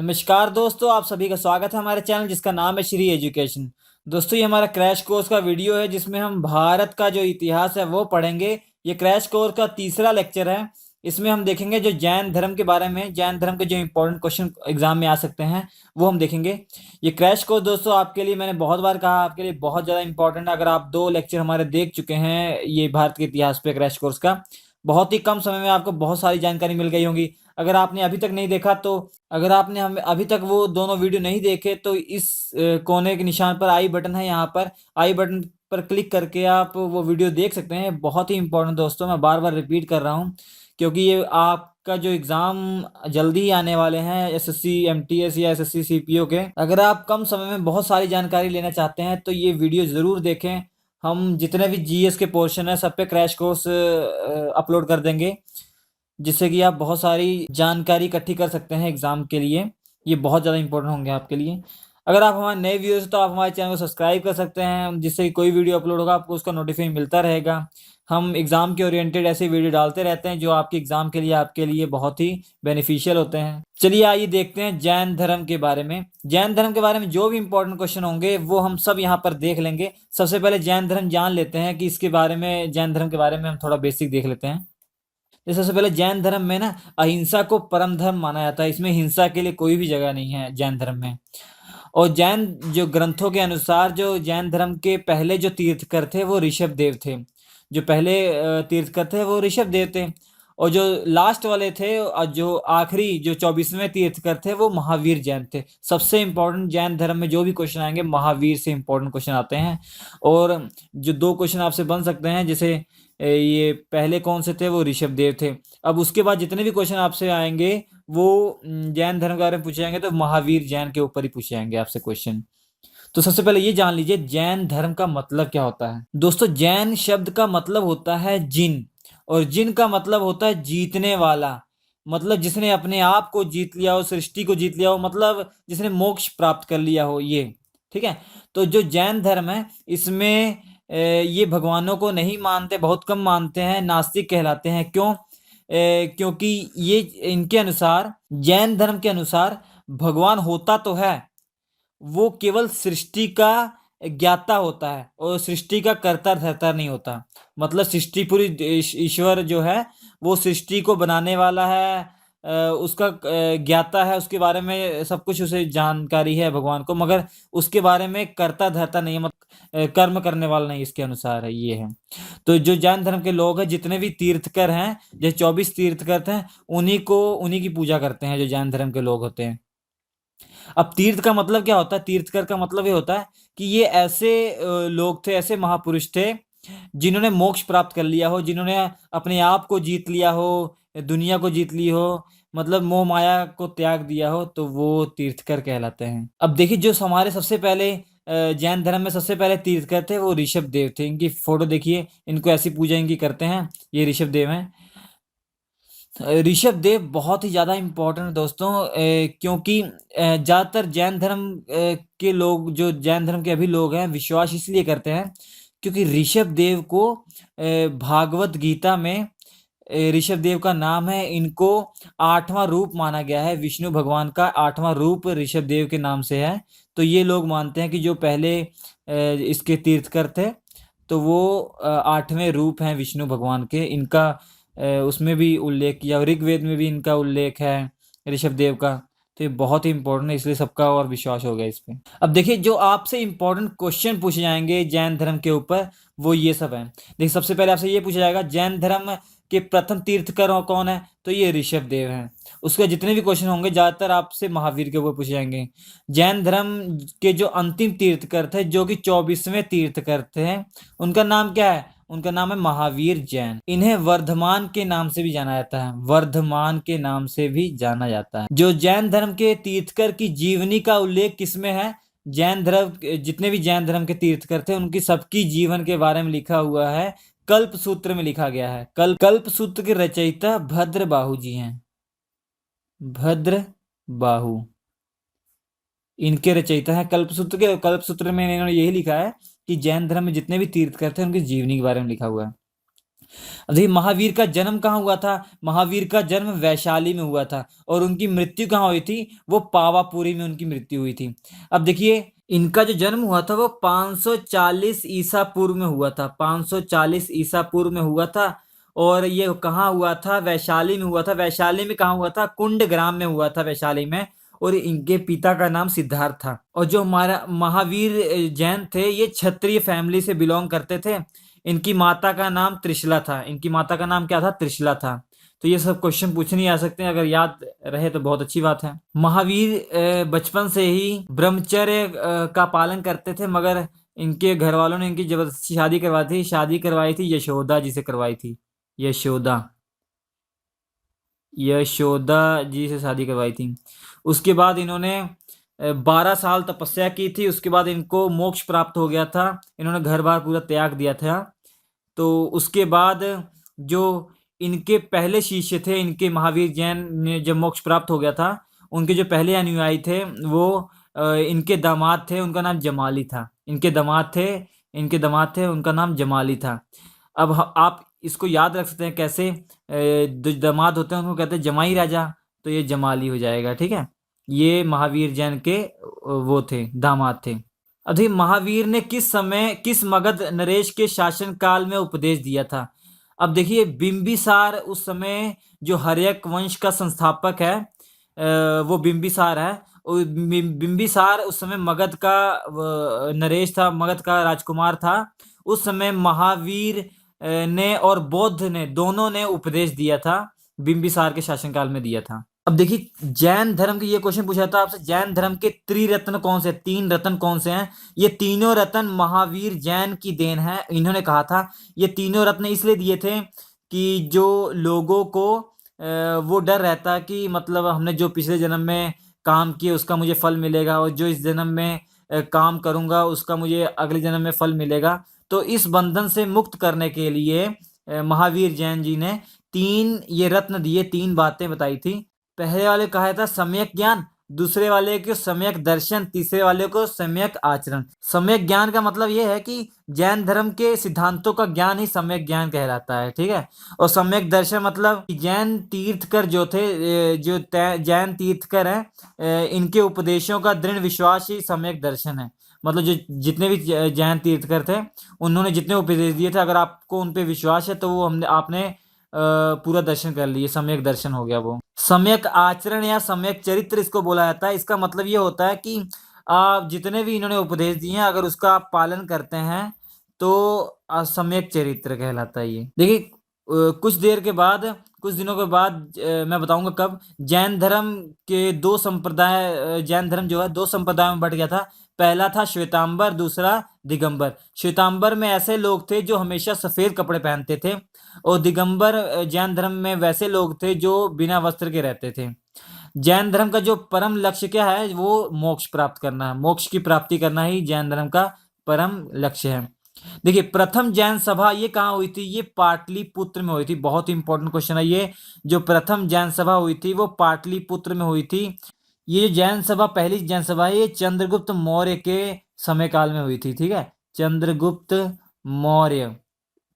नमस्कार दोस्तों, आप सभी का स्वागत है हमारे चैनल जिसका नाम है श्री एजुकेशन। दोस्तों, ये हमारा क्रैश कोर्स का वीडियो है जिसमें हम भारत का जो इतिहास है वो पढ़ेंगे। ये क्रैश कोर्स का तीसरा लेक्चर है। इसमें हम देखेंगे जो जैन धर्म के बारे में, जैन धर्म के जो इंपॉर्टेंट क्वेश्चन एग्जाम में आ सकते हैं वो हम देखेंगे। ये क्रैश कोर्स दोस्तों आपके लिए, मैंने बहुत बार कहा, आपके लिए बहुत ज़्यादा इंपॉर्टेंट है। अगर आप 2 लेक्चर हमारे देख चुके हैं ये भारत के इतिहास पे क्रैश कोर्स का, बहुत ही कम समय में आपको बहुत सारी जानकारी मिल गई होगी। अगर आपने अभी तक नहीं देखा तो, अगर आपने हमें अभी तक वो दोनों वीडियो नहीं देखे तो इस कोने के निशान पर आई बटन है, यहाँ पर आई बटन पर क्लिक करके आप वो वीडियो देख सकते हैं। बहुत ही इंपॉर्टेंट दोस्तों, मैं बार बार रिपीट कर रहा हूँ क्योंकि ये आपका जो एग्ज़ाम जल्दी ही आने वाले हैं एसएससी एमटीएस या एसएससी सीपीओ के। अगर आप कम समय में बहुत सारी जानकारी लेना चाहते हैं तो ये वीडियो ज़रूर देखें। हम जितने भी जीएस के पोर्शन है सब पे क्रैश कोर्स अपलोड कर देंगे, जिससे कि आप बहुत सारी जानकारी इकट्ठी कर सकते हैं एग्ज़ाम के लिए। ये बहुत ज़्यादा इंपॉर्टेंट होंगे आपके लिए। अगर आप हमारे नए व्यूअर्स तो आप हमारे चैनल को सब्सक्राइब कर सकते हैं, जिससे कि कोई वीडियो अपलोड होगा आपको उसका नोटिफिकेशन मिलता रहेगा। हम एग्ज़ाम के ओरिएंटेड ऐसे वीडियो डालते रहते हैं जो आपके एग्ज़ाम के लिए, आपके लिए बहुत ही बेनिफिशियल होते हैं। चलिए आइए देखते हैं जैन धर्म के बारे में। जैन धर्म के बारे में जो भी इंपॉर्टेंट क्वेश्चन होंगे वो हम सब यहाँ पर देख लेंगे। सबसे पहले जैन धर्म जान लेते हैं कि इसके बारे में, जैन धर्म के बारे में हम थोड़ा बेसिक देख लेते हैं। सबसे पहले जैन धर्म में ना अहिंसा को परम धर्म माना जाता है। इसमें हिंसा के लिए कोई भी जगह नहीं है जैन धर्म में। और जैन जो ग्रंथों के अनुसार जो जैन धर्म के पहले जो तीर्थकर थे वो ऋषभ देव थे। जो पहले तीर्थकर थे वो ऋषभ देव थे। और जो लास्ट वाले थे और जो आखिरी जो 24वें तीर्थकर थे वो महावीर जैन थे। सबसे इंपॉर्टेंट जैन धर्म में जो भी क्वेश्चन आएंगे महावीर से इंपॉर्टेंट क्वेश्चन आते हैं। और जो 2 क्वेश्चन आपसे बन सकते हैं, जैसे ये पहले कौन से थे वो ऋषभ देव थे। अब उसके बाद जितने भी क्वेश्चन आपसे आएंगे वो जैन धर्म के बारे में पूछे जाएंगे तो महावीर जैन के ऊपर ही पूछे जाएंगे आपसे क्वेश्चन। तो सबसे पहले ये जान लीजिए जैन धर्म का मतलब क्या होता है। दोस्तों, जैन शब्द का मतलब होता है जिन, और जिन का मतलब होता है जीतने वाला। मतलब जिसने अपने आप को जीत लिया हो, सृष्टि को जीत लिया हो, मतलब जिसने मोक्ष प्राप्त कर लिया हो, ये ठीक है। तो जो जैन धर्म है इसमें ये भगवानों को नहीं मानते, बहुत कम मानते हैं, नास्तिक कहलाते हैं। क्यों? क्योंकि ये इनके अनुसार, जैन धर्म के अनुसार भगवान होता तो है, वो केवल सृष्टि का ज्ञाता होता है और सृष्टि का कर्ता धर्ता नहीं होता। मतलब सृष्टि पूरी ईश्वर जो है वो सृष्टि को बनाने वाला है, उसका ज्ञाता है, उसके बारे में सब कुछ उसे जानकारी है भगवान को, मगर उसके बारे में कर्ता धर्ता नहीं है, मतलब कर्म करने वाला नहीं, इसके अनुसार है, ये है। तो जो जैन धर्म के लोग हैं, जितने भी तीर्थकर हैं, जैसे 24 तीर्थकर हैं, उन्हीं की पूजा करते हैं जो जैन धर्म के लोग होते हैं। अब तीर्थ का मतलब क्या होता है? तीर्थकर का मतलब ये होता है कि ये ऐसे लोग थे, ऐसे महापुरुष थे जिन्होंने मोक्ष प्राप्त कर लिया हो, जिन्होंने अपने आप को जीत लिया हो, दुनिया को जीत ली हो, मतलब मोह माया को त्याग दिया हो, तो वो तीर्थकर कहलाते हैं। अब देखिए, जो हमारे सबसे पहले जैन धर्म में सबसे पहले तीर्थकर थे वो ऋषभ देव थे। इनकी फोटो देखिए, इनको ऐसी पूजा इनकी करते हैं। ये ऋषभ देव हैं। ऋषभ देव बहुत ही ज़्यादा इम्पोर्टेंट है दोस्तों, क्योंकि ज़्यादातर जैन धर्म के लोग, जो जैन धर्म के अभी लोग हैं, विश्वास इसलिए करते हैं क्योंकि ऋषभ देव को भागवत गीता में ऋषभ देव का नाम है, इनको 8वां रूप माना गया है। विष्णु भगवान का 8वां रूप ऋषभ देव के नाम से है। तो ये लोग मानते हैं कि जो पहले इसके तीर्थकर थे तो वो 8वें रूप हैं विष्णु भगवान के। इनका उसमें भी उल्लेख किया, ऋग्वेद में भी इनका उल्लेख है ऋषभ देव का। तो ये बहुत ही इंपॉर्टेंट है, इसलिए सबका और विश्वास हो गया इस पे। अब देखिए, जो आपसे इंपॉर्टेंट क्वेश्चन पूछे जाएंगे जैन धर्म के ऊपर वो ये सब है। देखिए, सबसे पहले आपसे ये पूछा जाएगा जैन धर्म के प्रथम तीर्थकर कौन है, तो ये ऋषभ देव हैं। उसके जितने भी क्वेश्चन होंगे ज़्यादातर आपसे महावीर के ऊपर पूछे जाएंगे। जैन धर्म के जो अंतिम तीर्थकर थे, जो कि 24वें तीर्थकर थे, उनका नाम क्या है? उनका नाम है महावीर जैन। इन्हें वर्धमान के नाम से भी जाना जाता है, वर्धमान के नाम से भी जाना जाता है। जो जैन धर्म के तीर्थकर की जीवनी का उल्लेख किसमें है? जैन धर्म, जितने भी जैन धर्म के तीर्थकर थे उनकी सबकी जीवन के बारे में लिखा हुआ है, कल्प सूत्र में लिखा गया है। कल्प सूत्र के रचयिता भद्र बाहु जी हैं। भद्र बाहु इनके रचयिता है कल्पसूत्र के। कल्पसूत्र में इन्होंने यही लिखा है कि जैन धर्म में जितने भी तीर्थकर थे उनकी जीवनी के बारे में लिखा हुआ है। अभी महावीर का जन्म कहाँ हुआ था? महावीर का जन्म वैशाली में हुआ था और उनकी मृत्यु कहाँ हुई थी? वो पावापुरी में उनकी मृत्यु हुई थी। अब देखिए, इनका जो जन्म हुआ था वो 540 ईसा पूर्व में हुआ था, 540 ईसा पूर्व में हुआ था। और ये कहाँ हुआ था? वैशाली में हुआ था। वैशाली में कहाँ हुआ था? कुंड ग्राम में हुआ था, वैशाली में। और इनके पिता का नाम सिद्धार्थ था। और जो हमारा महावीर जैन थे, ये क्षत्रिय फैमिली से बिलोंग करते थे। इनकी माता का नाम त्रिशला था। इनकी माता का नाम क्या था? त्रिशला था। तो ये सब क्वेश्चन पूछने आ सकते हैं, अगर याद रहे तो बहुत अच्छी बात है। महावीर बचपन से ही ब्रह्मचर्य का पालन करते थे, मगर इनके घर वालों ने इनकी जबरदस्ती शादी करवाई थी यशोदा जी से करवाई थी। यशोदा यशोदा जी से शादी करवाई थी। उसके बाद इन्होंने 12 साल तपस्या की थी। उसके बाद इनको मोक्ष प्राप्त हो गया था। इन्होंने घर बार पूरा त्याग दिया था। तो उसके बाद जो इनके पहले शिष्य थे, इनके महावीर जैन ने जब मोक्ष प्राप्त हो गया था, उनके जो पहले अनुयायी थे वो इनके दामाद थे। उनका नाम जमाली था। इनके दामाद थे, उनका नाम जमाली था। अब आप इसको याद रख सकते हैं कैसे? जो दामाद होते हैं उनको कहते हैं जमाई राजा, तो ये जमाली हो जाएगा। ठीक है, ये महावीर जैन के वो थे, दामाद थे। अभी महावीर ने किस मगध नरेश के शासन काल में उपदेश दिया था? अब देखिए, बिंबिसार उस समय जो हर्यक वंश का संस्थापक है, वो बिंबिसार है। और बिंबिसार उस समय मगध का नरेश था, मगध का राजकुमार था। उस समय महावीर ने और बौद्ध ने, दोनों ने उपदेश दिया था, बिंबिसार के शासनकाल में दिया था। अब देखिए, जैन धर्म के ये क्वेश्चन पूछा था आपसे, जैन धर्म के त्रिरत्न कौन से, 3 रत्न कौन से हैं? ये तीनों रत्न महावीर जैन की देन है। इन्होंने कहा था ये तीनों रत्न इसलिए दिए थे कि जो लोगों को वो डर रहता कि मतलब हमने जो पिछले जन्म में काम किए उसका मुझे फल मिलेगा, और जो इस जन्म में काम करूंगा उसका मुझे अगले जन्म में फल मिलेगा। तो इस बंधन से मुक्त करने के लिए महावीर जैन जी ने 3 ये रत्न दिए, 3 बातें बताई थी। पहले वाले कहा था सम्यक ज्ञान, दूसरे वाले को सम्यक दर्शन, तीसरे वाले को सम्यक आचरण। सम्यक ज्ञान का मतलब यह है कि जैन धर्म के सिद्धांतों का ज्ञान ही सम्यक ज्ञान कहलाता है। ठीक है, और सम्यक दर्शन मतलब कि जैन तीर्थकर जो थे, जैन तीर्थकर हैं, इनके उपदेशों का दृढ़ विश्वास ही सम्यक दर्शन है। मतलब जो जितने भी जैन तीर्थकर थे, उन्होंने जितने उपदेश दिए थे, अगर आपको उन पे विश्वास है तो वो आपने पूरा दर्शन कर लिए, सम्यक दर्शन हो गया वो। सम्यक आचरण या सम्यक चरित्र इसको बोला जाता है। इसका मतलब ये होता है कि आप जितने भी इन्होंने उपदेश दिए हैं, अगर उसका आप पालन करते हैं तो सम्यक चरित्र कहलाता है ये। देखिए, कुछ दिनों के बाद मैं बताऊंगा कब जैन धर्म के दो संप्रदाय, जैन धर्म जो है 2 संप्रदायों में बट गया था। पहला था श्वेतांबर, दूसरा दिगंबर। श्वेतांबर में ऐसे लोग थे जो हमेशा सफेद कपड़े पहनते थे, और दिगंबर जैन धर्म में वैसे लोग थे जो बिना वस्त्र के रहते थे। जैन धर्म का जो परम लक्ष्य क्या है? वो मोक्ष प्राप्त करना है। मोक्ष की प्राप्ति करना ही जैन धर्म का परम लक्ष्य है। देखिए, प्रथम जैन सभा ये कहाँ हुई थी? ये पाटलिपुत्र में हुई थी। बहुत इंपॉर्टेंट क्वेश्चन है ये। जो प्रथम जैन सभा हुई थी वो पाटलिपुत्र में हुई थी। ये जैन सभा, पहली जैन सभा है, ये चंद्रगुप्त मौर्य के समय काल में हुई थी। ठीक है, चंद्रगुप्त मौर्य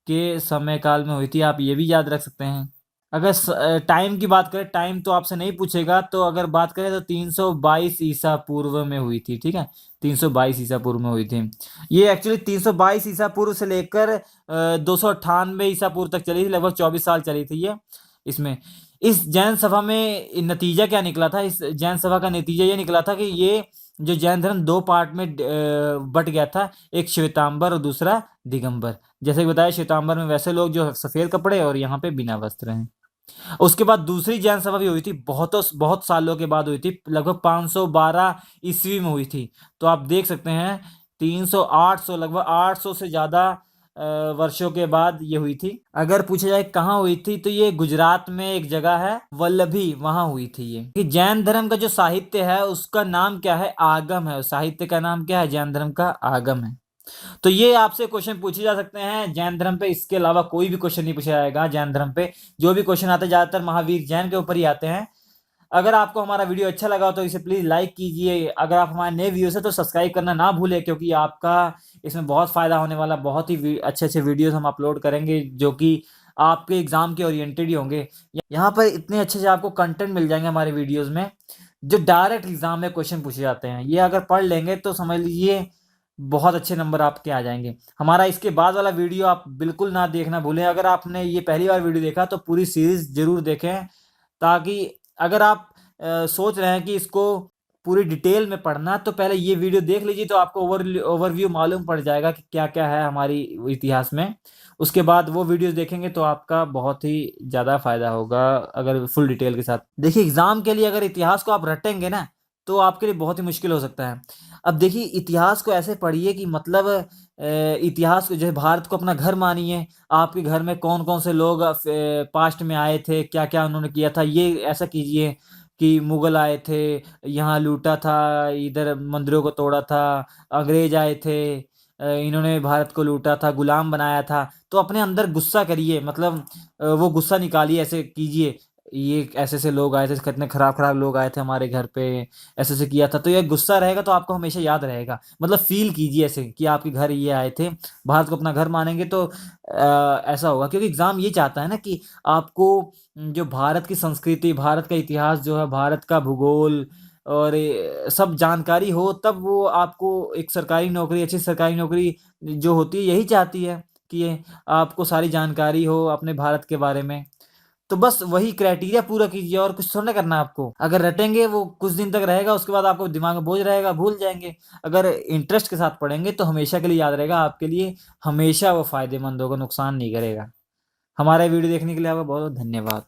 के समय काल में हुई थी। आप ये भी याद रख सकते हैं। अगर टाइम की बात करें, टाइम तो आपसे नहीं पूछेगा, तो अगर बात करें तो 322 ईसा पूर्व में हुई थी। ठीक है, 322 ईसा पूर्व में हुई थी। ये एक्चुअली 322 ईसा पूर्व से लेकर 298 ईसा पूर्व तक चली थी, लगभग 24 साल चली थी ये। इसमें इस जैन सभा में नतीजा क्या निकला था? इस जैन सभा का नतीजा ये निकला था कि ये जो जैन धर्म 2 पार्ट में बट गया था, एक श्वेतांबर और दूसरा दिगंबर। जैसे कि बताया, श्वेतांबर में वैसे लोग जो सफेद कपड़े और यहाँ पे बिना वस्त्र हैं। उसके बाद दूसरी जैन सभा भी हुई थी, बहुत सालों के बाद हुई थी, लगभग 512 ईस्वी में हुई थी। तो आप देख सकते हैं 300 लगभग 800 से ज्यादा वर्षों के बाद ये हुई थी। अगर पूछा जाए कहाँ हुई थी, तो ये गुजरात में एक जगह है वल्लभी, वहां हुई थी ये। जैन धर्म का जो साहित्य है उसका नाम क्या है? आगम है। साहित्य का नाम क्या है? जैन धर्म का आगम है। तो ये आपसे क्वेश्चन पूछे जा सकते हैं जैन धर्म पे। इसके अलावा कोई भी क्वेश्चन नहीं पूछा जाएगा जैन धर्म पे। जो भी क्वेश्चन आते हैं ज्यादातर महावीर जैन के ऊपर ही आते हैं। अगर आपको हमारा वीडियो अच्छा लगा हो तो इसे प्लीज लाइक कीजिए। अगर आप हमारे नए व्यूअर्स हैं तो सब्सक्राइब करना ना भूलें, क्योंकि आपका इसमें बहुत फायदा होने वाला। बहुत ही अच्छे अच्छे वीडियोस हम अपलोड करेंगे जो कि आपके एग्जाम के ओरिएंटेड ही होंगे। यहाँ पर इतने अच्छे से आपको कंटेंट मिल जाएंगे हमारे वीडियोस में, जो डायरेक्ट एग्जाम में क्वेश्चन पूछे जाते हैं। ये अगर पढ़ लेंगे तो समझ लीजिए बहुत अच्छे नंबर आपके आ जाएंगे। हमारा इसके बाद वाला वीडियो आप बिल्कुल ना देखना भूलें। अगर आपने ये पहली बार वीडियो देखा तो पूरी सीरीज जरूर देखें, ताकि अगर आप सोच रहे हैं कि इसको पूरी डिटेल में पढ़ना, तो पहले ये वीडियो देख लीजिए, तो आपको ओवरव्यू मालूम पड़ जाएगा कि क्या क्या है हमारी इतिहास में। उसके बाद वो वीडियोस देखेंगे तो आपका बहुत ही ज़्यादा फायदा होगा, अगर फुल डिटेल के साथ। देखिए एग्जाम के लिए अगर इतिहास को आप रटेंगे ना, तो आपके लिए बहुत ही मुश्किल हो सकता है। अब देखिए इतिहास को ऐसे पढ़िए कि मतलब इतिहास को जो है, भारत को अपना घर मानिए। आपके घर में कौन कौन से लोग पास्ट में आए थे, क्या क्या उन्होंने किया था, ये ऐसा कीजिए कि मुगल आए थे, यहाँ लूटा था, इधर मंदिरों को तोड़ा था, अंग्रेज आए थे, इन्होंने भारत को लूटा था, गुलाम बनाया था। तो अपने अंदर गुस्सा करिए, मतलब वो गुस्सा निकालिए, ऐसे कीजिए, ये ऐसे ऐसे लोग आए थे, कितने खराब खराब लोग आए थे हमारे घर पे, ऐसे ऐसे किया था। तो ये गुस्सा रहेगा तो आपको हमेशा याद रहेगा। मतलब फील कीजिए ऐसे कि आपके घर ये आए थे। भारत को अपना घर मानेंगे तो ऐसा होगा, क्योंकि एग्जाम ये चाहता है ना कि आपको जो भारत की संस्कृति, भारत का इतिहास जो है, भारत का भूगोल और सब जानकारी हो, तब वो आपको एक सरकारी नौकरी, अच्छी सरकारी नौकरी जो होती है यही चाहती है कि ये आपको सारी जानकारी हो अपने भारत के बारे में। तो बस वही क्राइटेरिया पूरा कीजिए, और कुछ थोड़ा ना करना आपको। अगर रटेंगे वो कुछ दिन तक रहेगा, उसके बाद आपको दिमाग में बोझ रहेगा, भूल जाएंगे। अगर इंटरेस्ट के साथ पढ़ेंगे तो हमेशा के लिए याद रहेगा, आपके लिए हमेशा वो फायदेमंद होगा, नुकसान नहीं करेगा। हमारा वीडियो देखने के लिए आपका बहुत बहुत धन्यवाद।